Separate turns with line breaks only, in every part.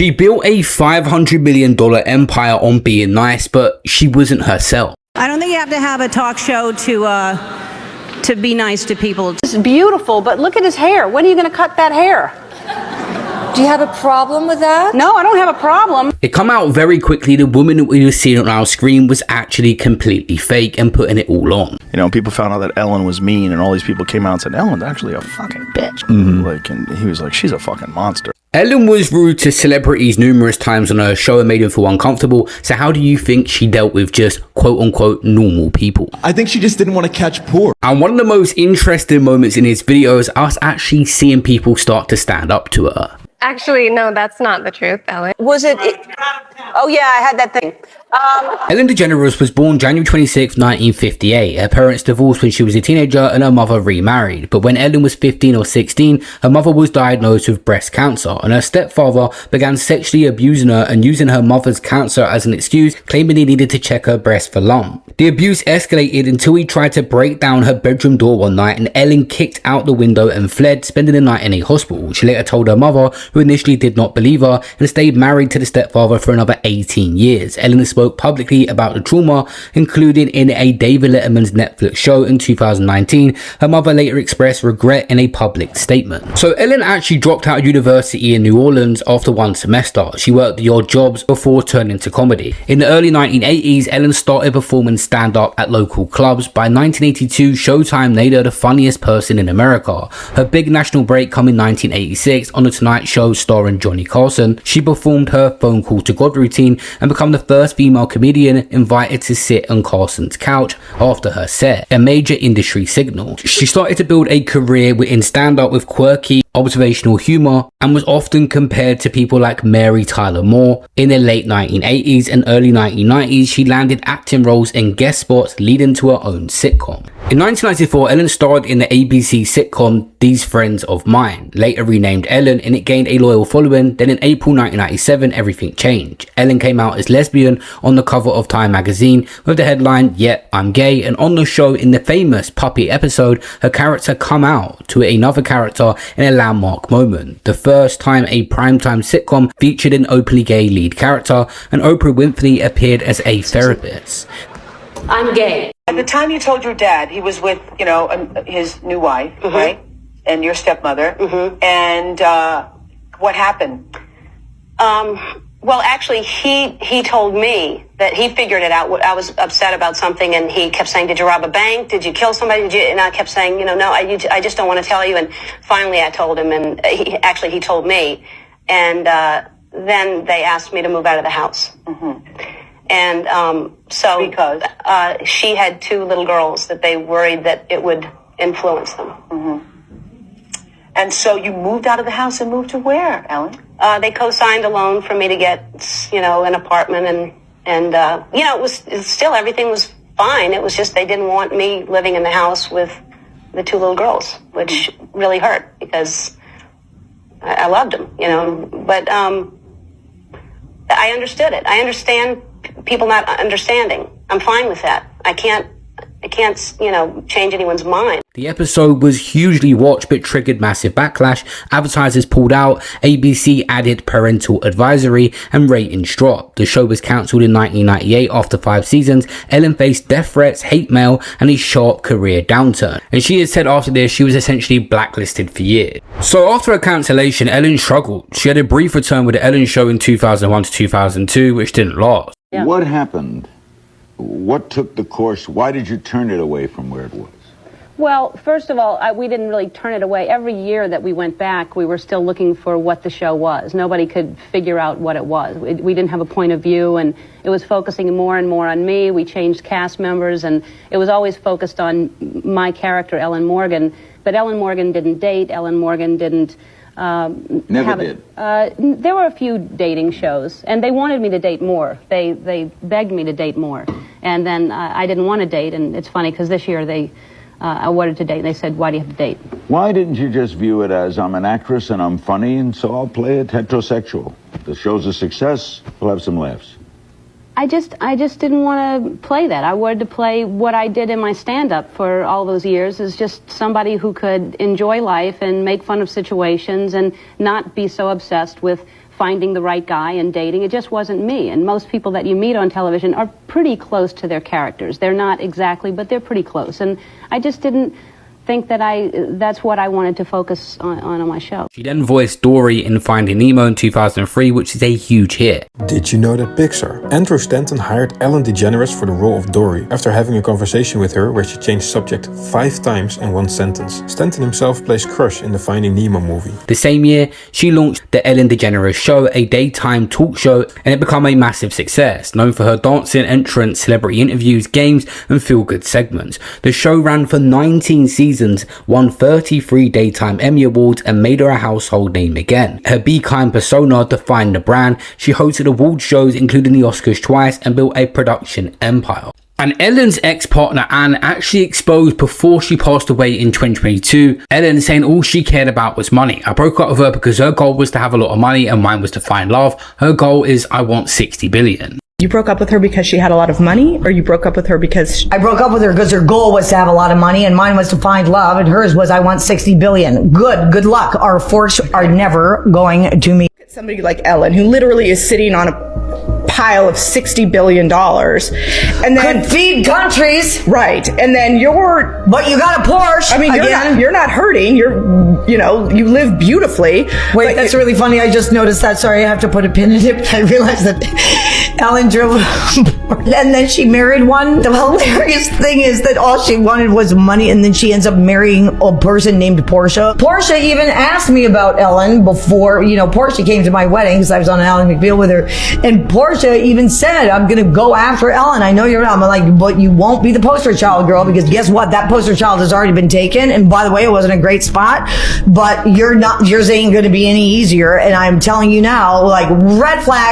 She built a $500 million empire on being nice, but she wasn't herself.
I don't think you have to have a talk show to be nice to people.
It's beautiful, but look at his hair. When are you going to cut that hair?
Do you have a problem with that?
No, I don't have a problem.
It come out very quickly the woman that we were seeing on our screen was actually completely fake and putting it all on.
You know, people found out that Ellen was mean, and all these people came out and said, Ellen's actually a fucking bitch. Like, and he was like, she's a fucking monster.
Ellen was rude to celebrities numerous times on her show and made them feel uncomfortable. So how do you think she dealt with just quote-unquote normal people?
I think she just didn't want to catch poor.
And one of the most interesting moments in his video is us actually seeing people start to stand up to her.
Actually, no, that's not the truth, Ellen.
Was it? Oh, yeah, I had that thing.
Ellen DeGeneres was born January 26, 1958. Her parents divorced when she was a teenager and her mother remarried. But when Ellen was 15 or 16, her mother was diagnosed with breast cancer and her stepfather began sexually abusing her and using her mother's cancer as an excuse, claiming he needed to check her breast for lump. The abuse escalated until he tried to break down her bedroom door one night and Ellen kicked out the window and fled, spending the night in a hospital. She later told her mother, who initially did not believe her, and stayed married to the stepfather for another 18 years. Ellen spoke publicly about the trauma, including in a David Letterman's Netflix show in 2019. Her mother later expressed regret in a public statement. So Ellen actually dropped out of university in New Orleans after one semester. She worked the odd jobs before turning to comedy. In the early 1980s, Ellen started performing stand-up at local clubs. By 1982, Showtime made her the funniest person in America. Her big national break came in 1986 on The Tonight Show starring Johnny Carson. She performed her Phone Call to God routine and became the first female comedian invited to sit on Carson's couch after her set, a major industry signal. She started to build a career in stand-up with quirky, observational humor and was often compared to people like Mary Tyler Moore. In the late 1980s and early 1990s, she landed acting roles in guest spots leading to her own sitcom. In 1994, Ellen starred in the ABC sitcom These Friends of Mine, later renamed Ellen, and it gained a loyal following. Then in April 1997, everything changed. Ellen came out as lesbian on the cover of Time magazine with the headline, "Yet I'm Gay," and on the show in the famous Puppy episode, her character come out to another character in a landmark moment. The first time a primetime sitcom featured an openly gay lead character, and Oprah Winfrey appeared as a therapist.
I'm gay.
At the time you told your dad, he was with, you know, his new wife, right? And your stepmother. And what happened?
Well, actually, he told me that he figured it out. I was upset about something, and he kept saying, "Did you rob a bank? Did you kill somebody? Did you?" And I kept saying, "You know, no, I just don't want to tell you." And finally, I told him, and he told me. And then they asked me to move out of the house. And so
Because?
She had two little girls that they worried that it would influence them.
And so you moved out of the house and moved to where, Ellen?
They co-signed a loan for me to get, you know, an apartment, and you know, it was still, everything was fine. It was just they didn't want me living in the house with the two little girls, which really hurt because I loved them, you know. But I understood it. I understand people not understanding. I'm fine with that. I can't, you know, change anyone's mind.
The episode was hugely watched but triggered massive backlash. Advertisers pulled out, ABC added parental advisory, and ratings dropped. The show was cancelled in 1998 after 5 seasons. Ellen faced death threats, hate mail, and a sharp career downturn. And she had said after this she was essentially blacklisted for years. So after her cancellation, Ellen struggled. She had a brief return with the Ellen Show in 2001 to 2002, which didn't last.
Yeah. What happened? What took the course? Why did you turn it away from where it was?
Well, first of all, we didn't really turn it away. Every year that we went back, we were still looking for what the show was. Nobody could figure out what it was. We didn't have a point of view, and it was focusing more and more on me. We changed cast members, and it was always focused on my character, Ellen Morgan. But Ellen Morgan didn't date. Ellen Morgan didn't...
Never did.
There were a few dating shows, and they wanted me to date more. They begged me to date more. And then I didn't want to date, and it's funny because this year I wanted to date, and they said, "Why do you have to date?"
Why didn't you just view it as, I'm an actress and I'm funny, and so I'll play it heterosexual? If the show's a success, we'll have some laughs.
I just didn't want to play that. I wanted to play what I did in my stand-up for all those years, as just somebody who could enjoy life and make fun of situations and not be so obsessed with finding the right guy and dating. It just wasn't me. And most people that you meet on television are pretty close to their characters. They're not exactly, but they're pretty close. And I just didn't think that that's what I wanted to focus on my show.
She then voiced Dory in Finding Nemo in 2003, which is a huge hit.
Did you know that Pixar? Andrew Stanton hired Ellen DeGeneres for the role of Dory after having a conversation with her where she changed subject 5 times in one sentence. Stanton himself plays Crush in the Finding Nemo movie.
The same year, she launched The Ellen DeGeneres Show, a daytime talk show, and it became a massive success, known for her dancing entrance, celebrity interviews, games, and feel-good segments. The show ran for 19 seasons, won 33 Daytime Emmy Awards, and made her a household name again. Her Be Kind persona defined the brand. She hosted award shows, including the Oscars twice, and built a production empire. And Ellen's ex-partner Anne actually exposed before she passed away in 2022, Ellen saying all she cared about was money. I broke up with her because her goal was to have a lot of money and mine was to find love. Her goal is I want 60 billion.
You broke up with her because she had a lot of money, or you broke up with her because...
I broke up with her because her goal was to have a lot of money, and mine was to find love, and hers was I want 60 billion. Good luck. Our forks are never going to meet.
Somebody like Ellen, who literally is sitting on a pile of $60 billion, and then...
Could feed countries.
Right. And then you're...
But you got a Porsche.
I mean, you're not hurting. You live beautifully.
Wait, that's really funny. I just noticed that. Sorry, I have to put a pin in it. I realized that Ellen drove and then she married one. The hilarious thing is that all she wanted was money, and then she ends up marrying a person named Portia. Portia even asked me about Ellen before, Portia came to my wedding because I was on Ellen McBeal with her, and Portia even said, I'm going to go after Ellen. I know you're not. I'm like, but you won't be the poster child, girl, because guess what? That poster child has already been taken. And by the way, it wasn't a great spot, but yours ain't going to be any easier. And I'm telling you now, like, red flag.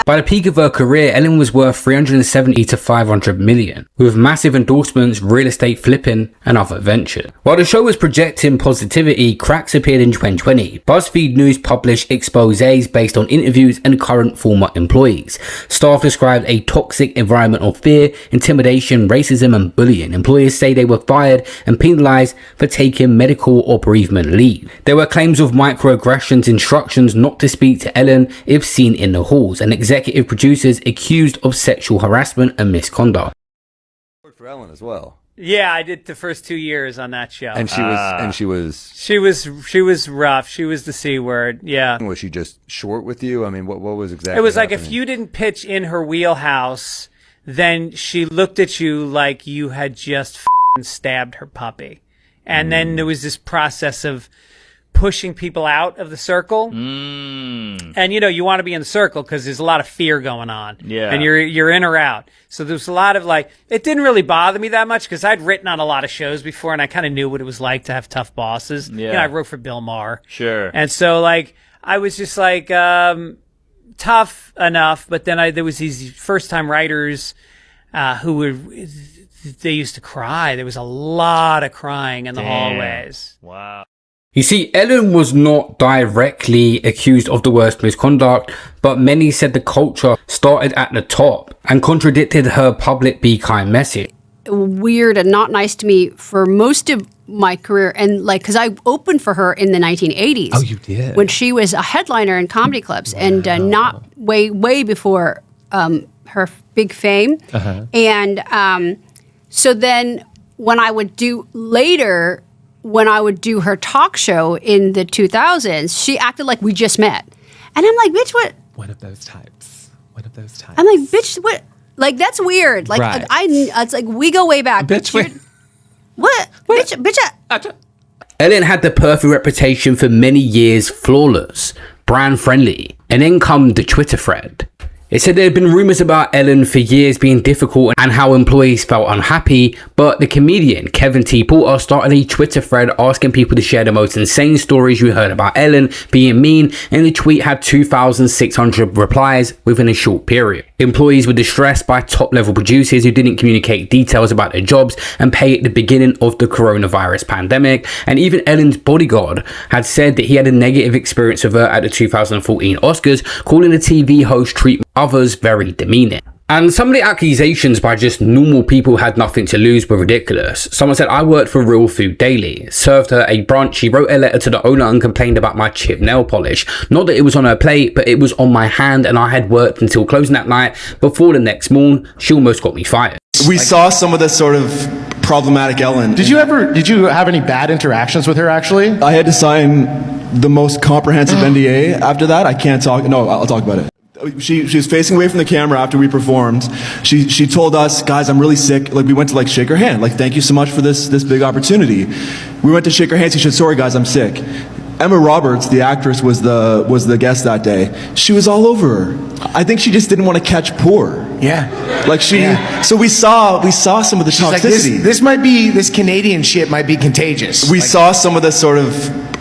By the peak of her career, Ellen was worth 370 to 500 million, with massive endorsements, real estate flipping, and other ventures. While the show was projecting positivity, cracks appeared in 2020. BuzzFeed News published exposés based on interviews and current former employees. Staff described a toxic environment of fear, intimidation, racism, and bullying. Employers say they were fired and penalized for taking medical or bereavement leave. There were claims of microaggressions, instructions not to speak to Ellen if seen in the halls, and executive producers accused of sexual harassment and misconduct.
Worked for Ellen as well.
Yeah, I did the first 2 years on that show.
And she was
rough. She was the C word. Yeah.
Was she just short with you? I mean, what was exactly?
It was
happening?
like if you didn't pitch in her wheelhouse, then she looked at you like you had just stabbed her puppy. And then there was this process of pushing people out of the circle. And you want to be in the circle because there's a lot of fear going on.
Yeah.
And you're in or out. So there's a lot of it didn't really bother me that much because I'd written on a lot of shows before and I kind of knew what it was like to have tough bosses.
Yeah.
I wrote for Bill Maher.
Sure.
And so I was just tough enough, but then there was these first time writers they used to cry. There was a lot of crying in the hallways.
Wow.
You see, Ellen was not directly accused of the worst misconduct, but many said the culture started at the top and contradicted her public Be Kind message.
Weird and not nice to me for most of my career, and because I opened for her in the 1980s.
Oh, you did?
When she was a headliner in comedy clubs, and not way before her big fame. And so then when I would do her talk show in the 2000s, she acted like we just met. And I'm like, bitch, what?
One of those types.
I'm like, bitch, what? Like, that's weird. Like,
right.
It's like, we go way back.
Bitch,
what? Bitch.
Ellen had the perfect reputation for many years, flawless, brand friendly, and then come the Twitter thread. It said there had been rumors about Ellen for years being difficult and how employees felt unhappy, but the comedian Kevin T. Porter started a Twitter thread asking people to share the most insane stories you heard about Ellen being mean, and the tweet had 2,600 replies within a short period. Employees were distressed by top-level producers who didn't communicate details about their jobs and pay at the beginning of the coronavirus pandemic, and even Ellen's bodyguard had said that he had a negative experience with her at the 2014 Oscars, calling the TV host treatment others very demeaning. And some of the accusations by just normal people who had nothing to lose were ridiculous. Someone said, I worked for Real Food Daily, served her a brunch, she wrote a letter to the owner and complained about my chipped nail polish. Not that it was on her plate, but it was on my hand and I had worked until closing that night. Before the next morn, she almost got me fired.
We saw some of the sort of problematic Ellen.
Did you have any bad interactions with her, actually?
I had to sign the most comprehensive NDA after that. I can't talk. No, I'll talk about it. She was facing away from the camera after we performed. She told us, guys, I'm really sick. Like, we went to like shake her hand. Like, thank you so much for this big opportunity. We went to shake her hand. She said, sorry guys, I'm sick. Emma Roberts, the actress, was the guest that day. She was all over her. I think she just didn't want to catch poor.
Yeah.
Like so we saw some of the toxicity.
Like, this Canadian shit might be contagious.
We saw some of the sort of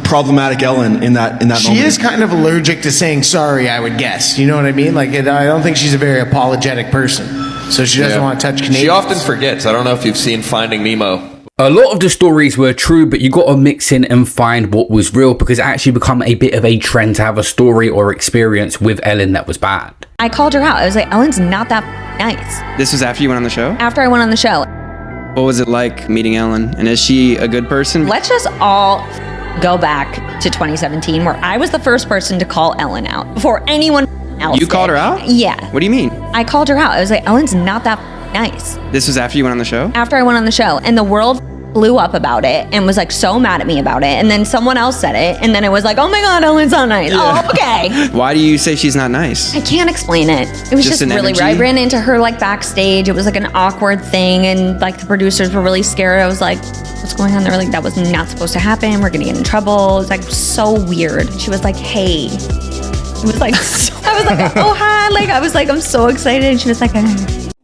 problematic Ellen in that moment.
She is kind of allergic to saying sorry, I would guess. You know what I mean? Like, I don't think she's a very apologetic person. So she doesn't want to touch Canadians.
She often forgets. I don't know if you've seen Finding Nemo.
A lot of the stories were true, but you got to mix in and find what was real, because it actually become a bit of a trend to have a story or experience with Ellen that was bad.
I called her out. I was like, Ellen's not that nice.
This was after you went on the show?
After I went on the show.
What was it like meeting Ellen? And is she a good person?
Let's just all go back to 2017, where I was the first person to call Ellen out before anyone else
You called her out?
Yeah.
What do you mean?
I called her out. I was like, Ellen's not that nice.
This was after you went on the show?
After I went on the show, and the world blew up about it and was like so mad at me about it, and then someone else said it, and then it was like, oh my god, Ellen's not nice. Yeah. Oh, okay.
Why do you say she's not nice?
I can't explain it. It was just really
energy?
I ran into her like backstage. It was like an awkward thing, and like the producers were really scared. I was like, what's going on? They were like, that was not supposed to happen. We're gonna get in trouble. It was like so weird. She was like, hey. It was like, I was like, oh hi. Like, I was like, I'm so excited. And she was like,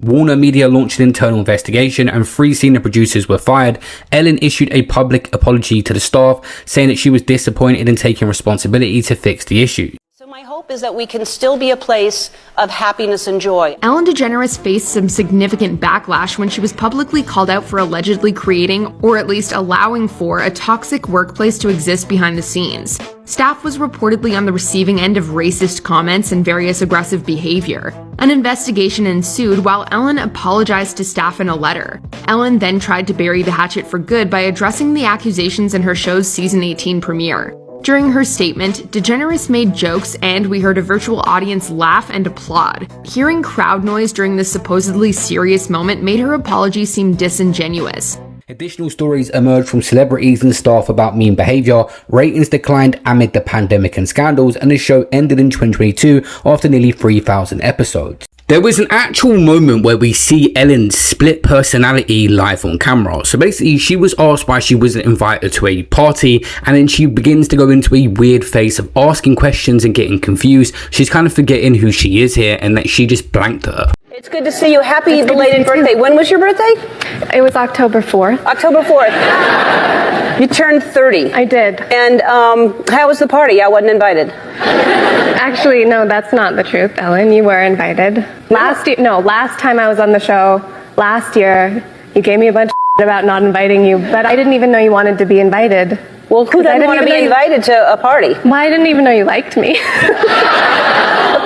Warner Media launched an internal investigation and 3 senior producers were fired. Ellen issued a public apology to the staff, saying that she was disappointed in taking responsibility to fix the issue.
So my hope is that we can still be a place of happiness and joy.
Ellen DeGeneres faced some significant backlash when she was publicly called out for allegedly creating, or at least allowing for, a toxic workplace to exist behind the scenes. Staff was reportedly on the receiving end of racist comments and various aggressive behavior. An investigation ensued while Ellen apologized to staff in a letter. Ellen then tried to bury the hatchet for good by addressing the accusations in her show's season 18 premiere. During her statement, DeGeneres made jokes and we heard a virtual audience laugh and applaud. Hearing crowd noise during this supposedly serious moment made her apology seem disingenuous.
Additional stories emerged from celebrities and staff about mean behavior. Ratings declined amid the pandemic and scandals, and the show ended in 2022 after nearly 3,000 episodes. There was an actual moment where we see Ellen's split personality live on camera. So basically, she was asked why she wasn't invited to a party, and then she begins to go into a weird phase of asking questions and getting confused. She's kind of forgetting who she is here, and that she just blanked her.
It's good to see you. Happy belated birthday. When was your birthday?
It was October 4th.
October 4th. You turned 30.
I did.
And how was the party? I wasn't invited.
Actually, no, that's not the truth, Ellen. You were invited. Last time I was on the show, last year, you gave me a bunch of about not inviting you, but I didn't even know you wanted to be invited.
Well, who doesn't want to be invited to a party?
Well, I didn't even know you liked me.
Of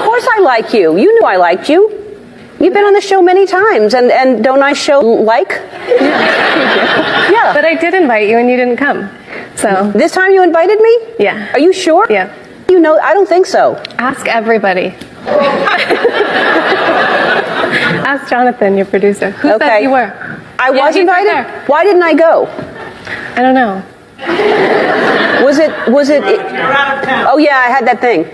course I like you. You knew I liked you. You've been on the show many times, and don't I show like?
Yeah. But I did invite you and you didn't come. So
this time you invited me?
Yeah.
Are you sure?
Yeah.
You know, I don't think so.
Ask everybody. Ask Jonathan, your producer. Who said you were?
I was invited?
Right.
Why didn't I go?
I don't know.
Was it? Oh yeah, I had that thing.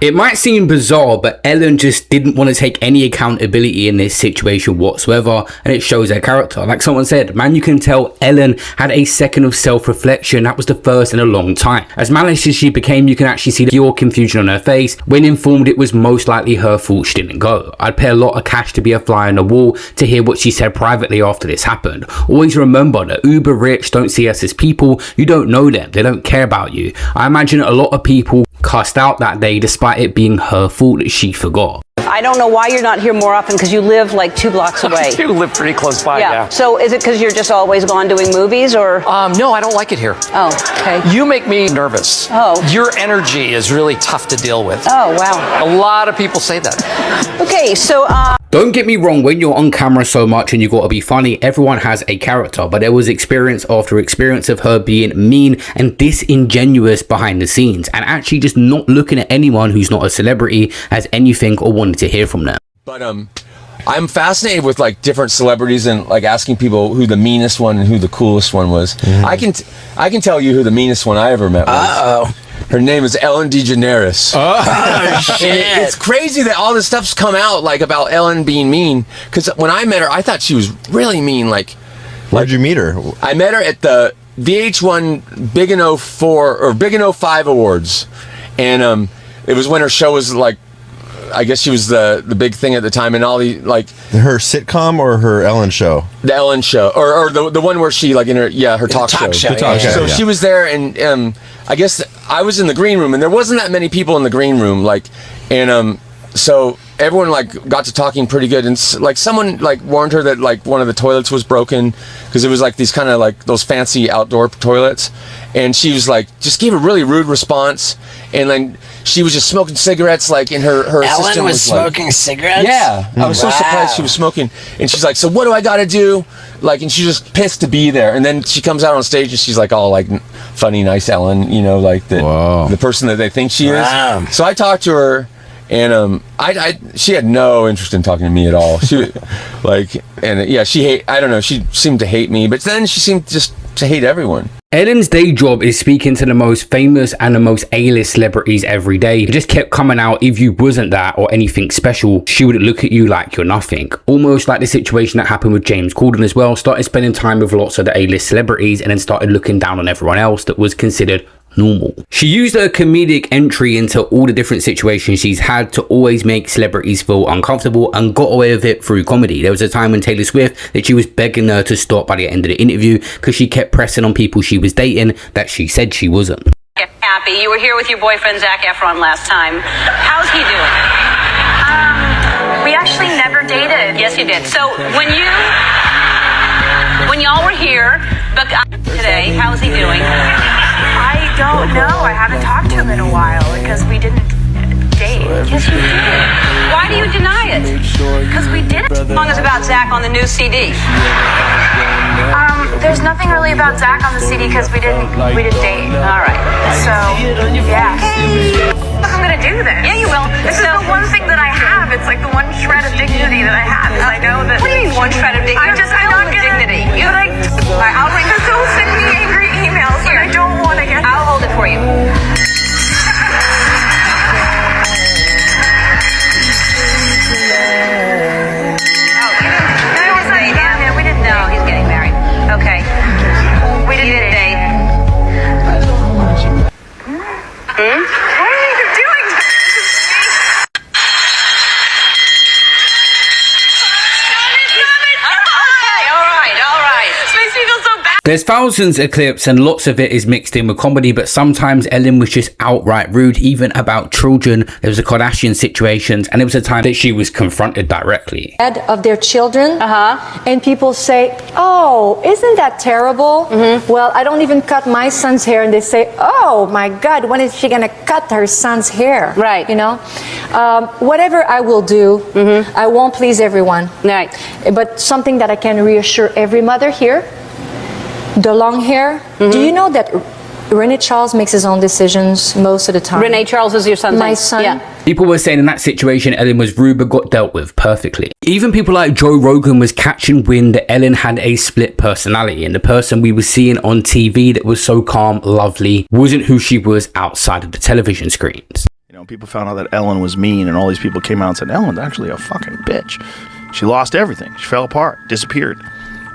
It might seem bizarre, but Ellen just didn't want to take any accountability in this situation whatsoever, and it shows her character. Like someone said, man, you can tell Ellen had a second of self-reflection. That was the first in a long time. As managed as she became, you can actually see the pure confusion on her face. When informed it was most likely her fault she didn't go. I'd pay a lot of cash to be a fly on the wall to hear what she said privately after this happened. Always remember that uber rich don't see us as people. You don't know them. They don't care about you. I imagine a lot of people cussed out that day despite it being her fault that she forgot.
I don't know why you're not here more often, because you live like 2 blocks away.
I do live pretty close by, yeah.
So is it because you're just always gone doing movies, or?
No, I don't like it here.
Oh, okay.
You make me nervous.
Oh.
Your energy is really tough to deal with.
Oh, wow.
A lot of people say that.
Okay, so
Don't get me wrong, when you're on camera so much and you gotta be funny, everyone has a character, but there was experience after experience of her being mean and disingenuous behind the scenes, and actually just not looking at anyone who's not a celebrity as anything or wanted to hear from them.
But I'm fascinated with like different celebrities and like asking people who the meanest one and who the coolest one was. I can tell you who the meanest one I ever met was. Her name is Ellen DeGeneres.
Oh, shit.
It's crazy that all this stuff's come out like about Ellen being mean, because when I met her, I thought she was really mean.
Where'd you meet her?
I met her at the VH1 Big in 04 or Big in 05 Awards, and it was when her show was like, I guess she was the big thing at the time, and all the like
her sitcom or her Ellen show.
The Ellen show, or the one where she like in her her talk show. So she was there, and I guess I was in the green room, and there wasn't that many people in the green room, like, and so everyone like got to talking pretty good, and like someone like warned her that like one of the toilets was broken, because it was like these kind of like those fancy outdoor toilets, and she was like just gave a really rude response, and then she was just smoking cigarettes like in her
Ellen
assistant
was smoking cigarettes?
Yeah, I was so surprised she was smoking, and she's like, so what do I gotta do, like, and she's just pissed to be there, and then she comes out on stage and she's like all like funny, nice Ellen, you know, like the person that they think she is. So I talked to her, and she had no interest in talking to me at all. She like, and yeah, I don't know, she seemed to hate me, but then she seemed just to hate everyone.
Ellen's day job is speaking to the most famous and the most A-list celebrities every day. It just kept coming out, if you wasn't that or anything special, she would look at you like you're nothing. Almost like the situation that happened with James Corden as well. Started spending time with lots of the A-list celebrities and then started looking down on everyone else that was considered normal. She used her comedic entry into all the different situations she's had to always make celebrities feel uncomfortable, and got away with it through comedy. There was a time when Taylor Swift that she was begging her to stop by the end of the interview because she kept pressing on people she was dating that she said she wasn't.
Happy. You were here with your boyfriend Zac Efron last time. How's he doing?
We actually never dated.
Yes, you did. So when y'all were here, but today, how's he doing?
I don't know. I haven't talked to him in a while because we didn't date.
Yes, you did. Why do you deny it?
Because we did.
The song is about Zac on the new CD.
There's nothing really about Zac on the CD because we didn't date.
All right.
So yeah. I'm gonna do this.
Yeah, you will.
This is the one thing that I have. It's like the one shred of dignity that I have. Is I know that.
What do you mean one shred of dignity?
I'm not gonna
dignity.
I'll ring. Don't send me angry emails.
Here.
I don't want to get.
I'll hold it for you. Okay. We didn't date.
What are you doing?
All right. This makes me feel so bad.
There's thousands of clips and lots of it is mixed in with comedy, but sometimes Ellen was just outright rude, even about children. There was a Kardashian situations, and it was a time that she was confronted directly.
Of their children, and people say, oh, isn't that terrible? Well, I don't even cut my son's hair, and they say, oh my God, when is she gonna cut her son's hair?
Right.
You know, whatever I will do, I won't please everyone.
Right.
But something that I can reassure every mother here, the long hair. Do you know that Renee Charles makes his own decisions most of the time?
Renee Charles is your son's
My
name?
son.
Yeah.
People were saying in that situation, Ellen was rude but got dealt with perfectly. Even people like Joe Rogan was catching wind that Ellen had a split personality, and the person we were seeing on TV that was so calm, lovely, wasn't who she was outside of the television screens.
You know, people found out that Ellen was mean, and all these people came out and said, Ellen's actually a fucking bitch. She lost everything. She fell apart, disappeared.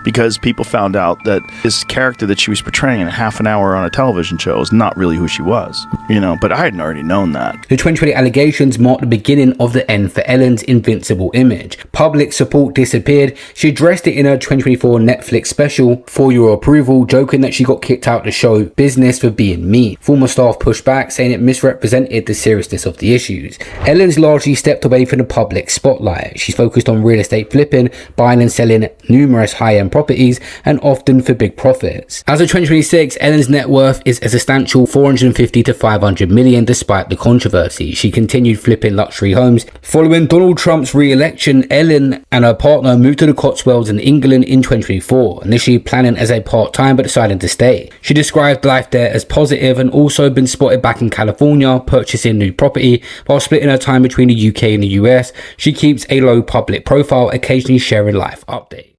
Because people found out that this character that she was portraying in half an hour on a television show is not really who she was, you know, but I hadn't already known that.
The 2020 allegations marked the beginning of the end for Ellen's invincible image. Public support disappeared. She addressed it in her 2024 Netflix special, For Your Approval, joking that she got kicked out of the show business for being mean. Former staff pushed back, saying it misrepresented the seriousness of the issues. Ellen's largely stepped away from the public spotlight. She's focused on real estate flipping, buying and selling numerous high-end properties, properties and often for big profits. As of 2026, Ellen's net worth is a substantial 450 to 500 million despite the controversy. She continued flipping luxury homes. Following Donald Trump's re-election, Ellen and her partner moved to the Cotswolds in England in 2024, initially planning as a part-time but deciding to stay. She described life there as positive and also been spotted back in California purchasing new property. While splitting her time between the UK and the US, she keeps a low public profile, occasionally sharing life updates.